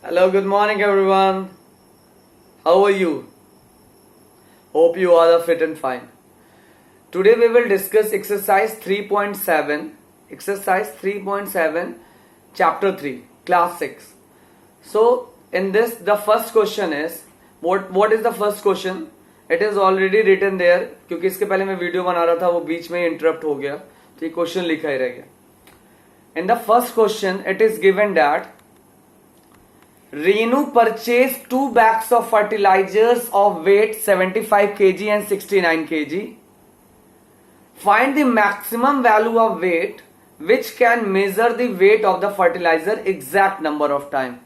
Hello, good morning everyone. How are you? Hope you all are fit and fine. Today we will discuss exercise 3.7, exercise 3.7, chapter 3, class 6. So in this the first question is, what is the first question? It is already written there, क्योंकि इसके पहले मैं video बना रहा था, वो बीच में interrupt हो गया, तो ये क्वेश्चन लिखा ही रह गया. In the first question it is given that Renu purchased 2 bags of fertilizers of weight 75 kg and 69 kg. Find the maximum value of weight which can measure the weight of the fertilizer exact number of time.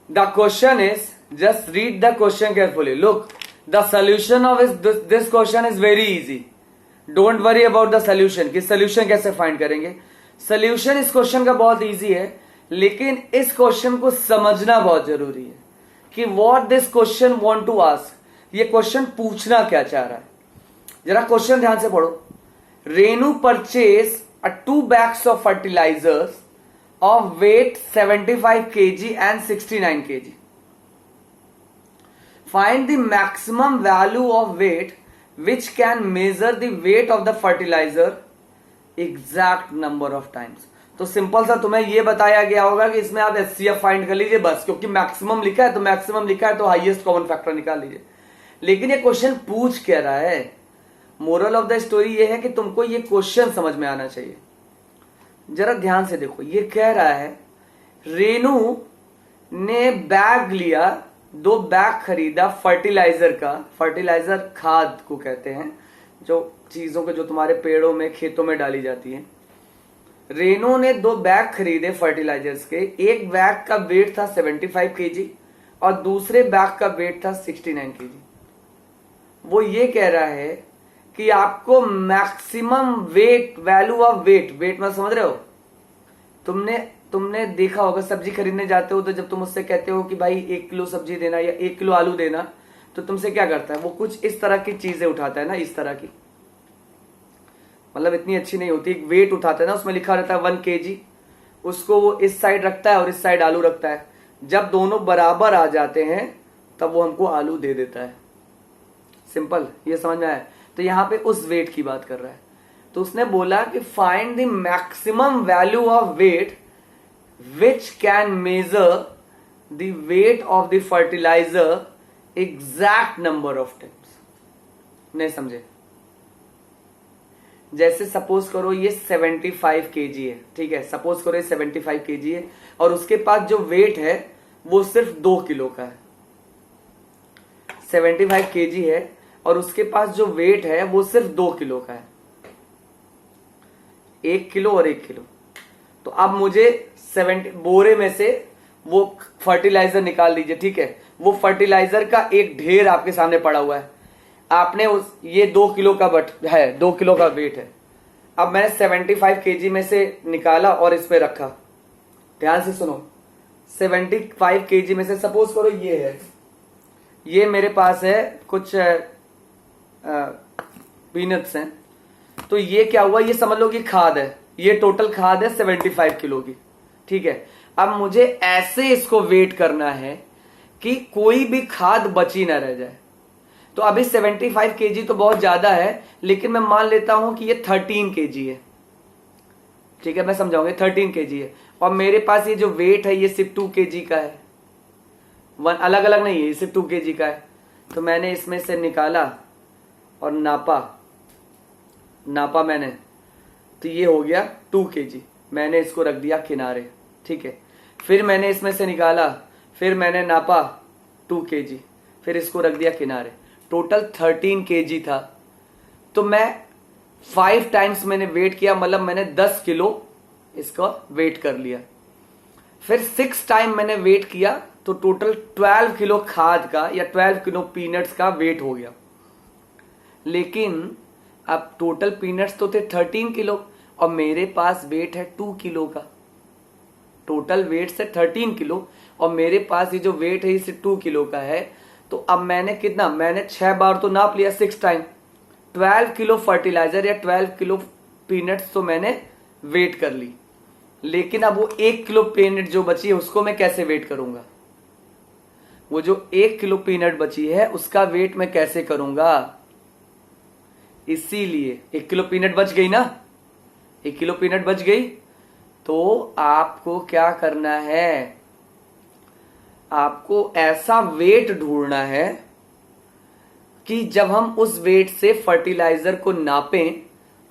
The question is, just read the question carefully. Look, the solution of this question is very easy. Don't worry about the solution कि solution कैसे find करेंगे. Solution इस question का बहुत easy है, लेकिन इस question को समझना बहुत जरूरी है कि what this question want to ask, ये क्वेश्चन पूछना क्या चाह रहा है. जरा क्वेश्चन ध्यान से पढ़ो. Renu purchase 2 bags of fertilisers of weight 75 kg and 69 kg. Find the maximum value of weight which can measure the weight of the fertiliser exact number of times. तो सिंपल सा तुम्हें यह बताया गया होगा कि इसमें आप एचसीएफ फाइंड कर लीजिए बस, क्योंकि मैक्सिमम लिखा है तो मैक्सिमम लिखा है तो हाईएस्ट कॉमन फैक्टर निकाल लीजिए. लेकिन ये क्वेश्चन पूछ क्या रहा है? मोरल ऑफ द स्टोरी ये है कि तुमको ये क्वेश्चन समझ में आना चाहिए. जरा ध्यान से देखो, ये कह रहा है रेनू ने बैग लिया, 2 बैग खरीदा फर्टिलाइजर का. फर्टिलाइजर खाद को कहते हैं, जो चीजों के जो तुम्हारे पेड़ों में खेतों में डाली जाती है. रेनो ने 2 बैग खरीदे फर्टिलाइजर्स के. एक बैग का वेट था 75 kg और दूसरे बैग का वेट था 69 kg. वो ये कह रहा है कि आपको maximum weight, value of weight, weight में समझ रहे हो? तुमने देखा होगा, सब्जी खरीदने जाते हो तो जब तुम उससे कहते हो कि भाई 1 किलो सब्जी देना या 1 किलो आलू देना, तो तुमसे क्या करता है? वो कुछ इस तरह की चीजें उठाता है ना, इस तरह की, मतलब इतनी अच्छी नहीं होती, एक वेट उठाता है ना, उसमें लिखा रहता है 1 kg. उसको वो इस साइड रखता है और इस साइड आलू रखता है. जब दोनों बराबर आ जाते हैं तब वो हमको आलू दे देता है. सिंपल, ये समझ में आया? तो यहां पे उस वेट की बात कर रहा है. तो उसने बोला कि find the maximum value of weight which can measure the weight of the fertiliser exact number of times. नहीं समझे? जैसे सपोज करो ये 75 kg है, ठीक है, सपोज करो ये 75 kg है और उसके पास जो वेट है वो सिर्फ 2 किलो का है. 75 kg है और उसके पास जो वेट है वो सिर्फ 2 किलो का है, 1 किलो और 1 किलो. तो अब मुझे 70 बोरे में से वो फर्टिलाइजर निकाल लीजिए, ठीक है. वो फर्टिलाइजर का एक ढेर आपके सामने पड़ा हुआ है. आपने ये 2 किलो का बट है, 2 किलो का वेट है. अब मैंने 75 kg में से निकाला और इस पे रखा. ध्यान से सुनो, 75 kg में से सपोज करो ये है, ये मेरे पास है कुछ पीनट्स हैं. तो ये क्या हुआ, ये समझ लो कि खाद है, ये टोटल खाद है 75 किलो की, ठीक है. अब मुझे ऐसे इसको वेट करना है कि कोई भी खाद बची ना रह जाए. तो अभी 75 kg तो बहुत ज्यादा है, लेकिन मैं मान लेता हूं कि ये 13 kg है, ठीक है, मैं समझाऊंगा. 13 kg है और मेरे पास ये जो वेट है ये सिर्फ 2 kg का है, अलग अलग नहीं है, ये सिर्फ 2 kg का है. तो मैंने इसमें से निकाला और नापा मैंने, तो ये हो गया 2 kg. मैंने इसको रख दिया किनारे, ठीक है. फिर मैंने इसमें से निकाला, फिर मैंने नापा 2 kg, फिर इसको रख दिया किनारे. टोटल 13 kg था. तो मैं 5 टाइम्स मैंने वेट किया, मतलब मैंने 10 किलो इसका वेट कर लिया. फिर 6 टाइम मैंने वेट किया तो टोटल 12 किलो खाद का या 12 किलो पीनट्स का वेट हो गया. लेकिन अब टोटल पीनट्स तो थे 13 किलो और मेरे पास वेट है 2 किलो का. टोटल वेट से 13 किलो और मेरे पास ये जो वेट है इसे 2 किलो का है. तो अब मैंने कितना, मैंने 6 बार तो नाप लिया, 6 टाइम 12 किलो फर्टिलाइजर या 12 किलो पीनट्स तो मैंने वेट कर ली. लेकिन अब वो 1 किलो पीनट जो बची है उसको मैं कैसे वेट करूंगा? वो जो 1 किलो पीनट बची है उसका वेट मैं कैसे करूंगा? इसीलिए 1 किलो पीनट बच गई ना, 1 किलो पीनट बच गई, तो आपको क्या करना है? आपको ऐसा वेट ढूंढना है कि जब हम उस वेट से फर्टिलाइजर को नापें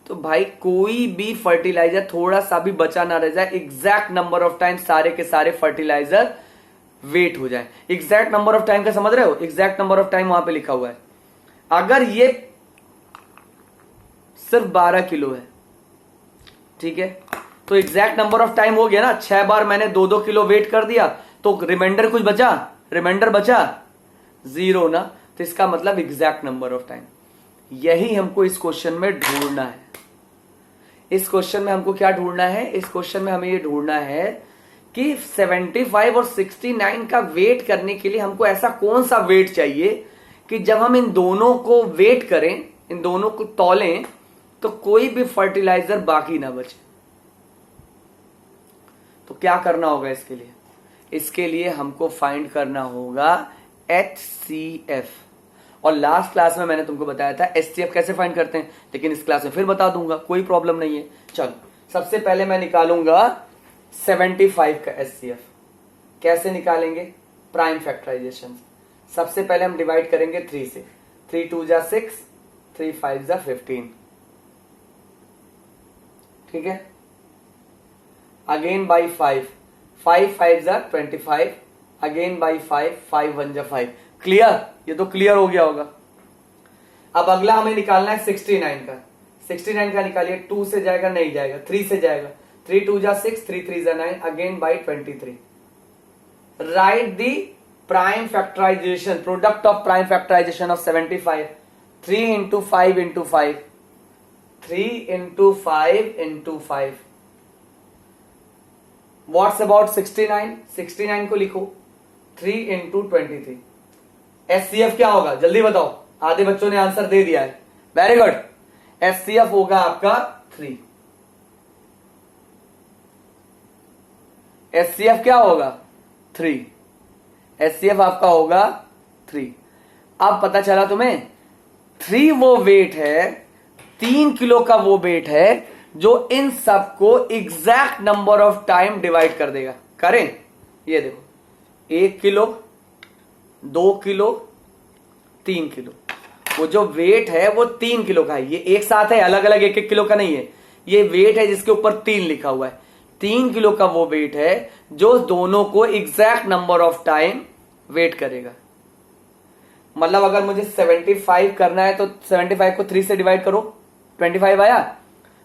तो भाई कोई भी फर्टिलाइजर थोड़ा सा भी बचा ना रह जाए, एग्जैक्ट नंबर ऑफ टाइम सारे के सारे फर्टिलाइजर वेट हो जाए। एग्जैक्ट नंबर ऑफ टाइम का समझ रहे हो? एग्जैक्ट नंबर ऑफ टाइम वहां पे लिखा हुआ है। अगर ये सिर्फ 12 किलो है, ठीक है, तो एग्जैक्ट नंबर ऑफ टाइम हो गया ना, 6 बार मैंने 2-2 किलो वेट कर दिया, तो रिमाइंडर कुछ बचा? रिमाइंडर बचा 0 ना, तो इसका मतलब एग्जैक्ट नंबर ऑफ टाइम। यही हमको इस क्वेश्चन में ढूंढना है। इस क्वेश्चन में हमको क्या ढूंढना है? इस क्वेश्चन में हमें ये ढूंढना है कि 75 और 69 का वेट करने के लिए हमको ऐसा कौन सा वेट चाहिए कि जब हम इन दोनों को वेट करें, इन दोनों को तौलें, तो कोई भी फर्टिलाइजर बाकी ना बचे। तो क्या करना होगा इसके लिए? इसके लिए हमको फाइंड करना होगा HCF। और लास्ट क्लास में मैंने तुमको बताया था HCF कैसे फाइंड करते हैं, लेकिन इस क्लास में फिर बता दूंगा, कोई प्रॉब्लम नहीं है। चलो, सबसे पहले मैं निकालूंगा 75 का HCF। कैसे निकालेंगे? Prime factorisation. सबसे पहले हम डिवाइड करेंगे 3 से। 3 2 जा 6, 3 5 जा 15, ठीक है। अगेन बाई 5, 5 5 जा 25, अगेन बाई 5, 5 1 जा 5। क्लियर? ये तो क्लियर हो गया होगा। अब अगला हमें निकालना है 69 का। 69 का निकालिए। 2 से जाएगा? नहीं जाएगा। 3 से जाएगा। 3 2 जा 6, 3 3 जा 9, again by 23। Write the prime factorisation, product of prime factorisation of 75। 3 into 5 into 5, 3 into 5 into 5। What's about 69? 69 को लिखो 3 इंटू 23। HCF क्या होगा? जल्दी बताओ, आधे बच्चों ने आंसर दे दिया है। Very good. HCF होगा आपका 3। HCF क्या होगा? 3। HCF आपका होगा 3। अब पता चला तुम्हें, 3 वो वेट है, 3 किलो का वो वेट है जो इन सबको exact number of time divide कर देगा। करें? ये देखो, 1 किलो, 2 किलो, 3 किलो। वो जो वेट है वो 3 किलो का है। ये एक साथ है, अलग अलग 1-1 किलो का नहीं है। ये वेट है जिसके ऊपर 3 लिखा हुआ है। 3 किलो का वो वेट है जो दोनों को exact number of time weight करेगा। मतलब अगर मुझे 75 करना है तो 75 को 3 से डिवाइड करो, 25 आया।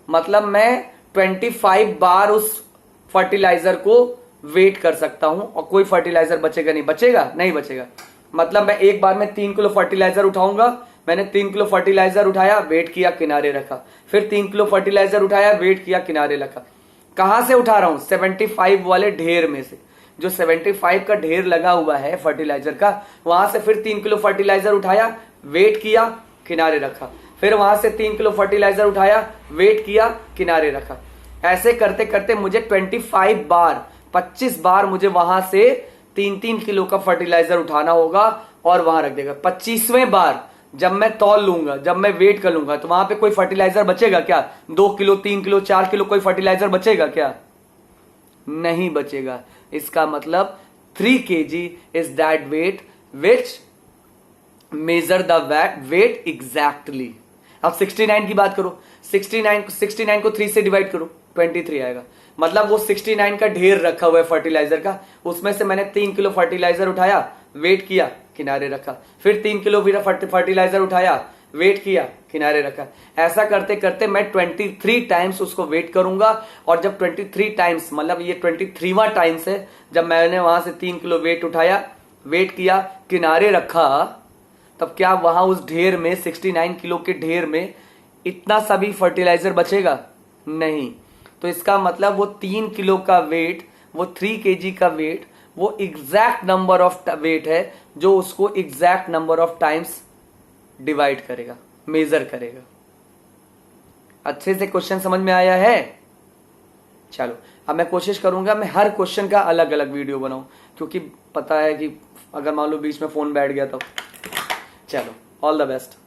मतलब मैं 25 बार उस फर्टिलाइजर को वेट कर सकता हूं और कोई फर्टिलाइजर बचेगा नहीं। बचेगा? नहीं बचेगा। मतलब मैं एक बार में 3 किलो फर्टिलाइजर उठाऊंगा। मैंने 3 किलो फर्टिलाइजर उठाया, वेट किया, किनारे रखा। फिर 3 किलो फर्टिलाइजर उठाया, वेट किया, किनारे रखा। कहां से उठा रहा हूं? 75 वाले ढेर में से। जो 75 का ढेर लगा हुआ है फर्टिलाइजर का, वहां से फिर 3 किलो फर्टिलाइजर उठाया, वेट किया, किनारे रखा। फिर वहां से 3 किलो फर्टिलाइजर उठाया, वेट किया, किनारे रखा। ऐसे करते करते मुझे 25 बार, 25 बार मुझे वहां से 3-3 किलो का फर्टिलाइजर उठाना होगा और वहां रख देगा। 25वें बार जब मैं तौल लूंगा, जब मैं वेट कर लूंगा, तो वहां पे कोई फर्टिलाइजर बचेगा क्या? 2 किलो, 3 किलो, 4 किलो कोई फर्टिलाइजर बचेगा क्या? नहीं बचेगा। इसका मतलब 3 kg is that weight which measure the weight exactly. अब 69 की बात करो। 69 को 3 से डिवाइड करो, 23 आएगा। मतलब वो 69 का ढेर रखा हुआ है फर्टिलाइजर का, उसमें से मैंने 3 किलो फर्टिलाइजर उठाया, वेट किया, किनारे रखा। फिर 3 किलो फर्टिलाइजर उठाया, वेट किया, किनारे रखा। ऐसा करते करते मैं 23 टाइम्स उसको वेट करूंगा। और जब 23 टाइम्स, मतलब ये 23वां टाइम्स है जब मैंने वहां से 3 किलो वेट उठाया, वेट किया, किनारे रखा, तब क्या वहां उस ढेर में, 69 किलो के ढेर में इतना सा भी फर्टिलाइजर बचेगा? नहीं। तो इसका मतलब वो 3 किलो का वेट, वो 3 kg का वेट, वो एग्जैक्ट नंबर ऑफ वेट है जो उसको exact number of times divide करेगा, मेजर करेगा। अच्छे से क्वेश्चन समझ में आया है? चलो, अब मैं कोशिश करूंगा मैं हर क्वेश्चन का अलग अलग वीडियो बनाऊं, क्योंकि पता है कि अगर मान लो बीच में फोन बैठ गया तो। चलो, ऑल द बेस्ट।